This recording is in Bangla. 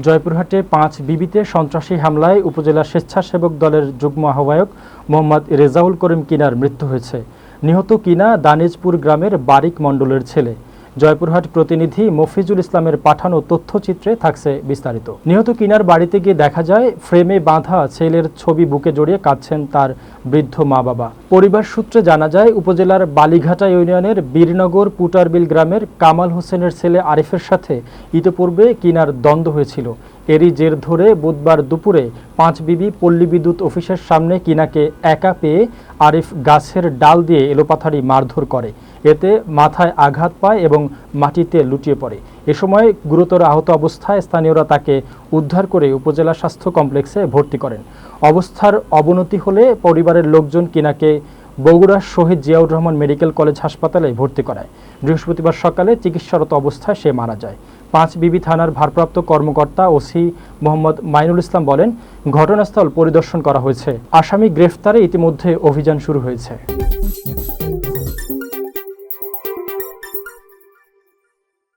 জয়পুরহাটে 5 বিবিতে সন্ত্রাসী হামলায় উপজেলা স্বেচ্ছাসেবক দলের যুগ্ম আহ্বায়ক মোহাম্মদ রেজাউল করিম কিনার মৃত্যু হয়েছে। নিহত কিনা দানিজপুর গ্রামের বারিক মণ্ডলের ছেলে। জয়পুরহাট প্রতিনিধি মফিজুল ইসলামের পাঠানো তথ্যচিত্রে থাকছে বিস্তারিত। নিহত কিনার বাড়িতে গিয়ে দেখা যায় ফ্রেমে বাঁধা ছেলের ছবি বুকে জড়িয়ে কাঁদছেন তার বৃদ্ধ মা বাবা। পরিবার সূত্রে জানা যায় উপজেলার বালিঘাটা ইউনিয়নের বীরনগর পুটারবিল গ্রামের কামাল হোসেনের ছেলে আরিফের সাথে ইতিপূর্বে কিনার দ্বন্দ্ব হয়েছিল। এরই জের ধরে বুধবার দুপুরে 5 বিবি পল্লী বিদ্যুৎ অফিসের সামনে কিনাকে একা পেয়ে আরিফ গাছের ডাল দিয়ে এলোপাথারি মারধর করে। এতে মাথায় আঘাত পায় এবং মাটিতে লুটিয়ে পড়ে। এ সময় গুরুতর আহত অবস্থায় স্থানীয়রা তাকে উদ্ধার করে উপজেলা স্বাস্থ্য কমপ্লেক্সে ভর্তি করেন। অবস্থার অবনতি হলে পরিবারের লোকজন কিনাকে বগুড়া শহীদ জিয়াউর রহমান মেডিকেল কলেজ হাসপাতালে ভর্তি করায়। বৃহস্পতিবার সকালে চিকিৎসারত অবস্থায় সে মারা যায়। 5 বিবি থানার ভারপ্রাপ্ত কর্মকর্তা ওসি মোহাম্মদ মাইনুল ইসলাম বলেন, ঘটনাস্থল পরিদর্শন করা হয়েছে। আসামি গ্রেফতারে ইতিমধ্যে অভিযান শুরু হয়েছে।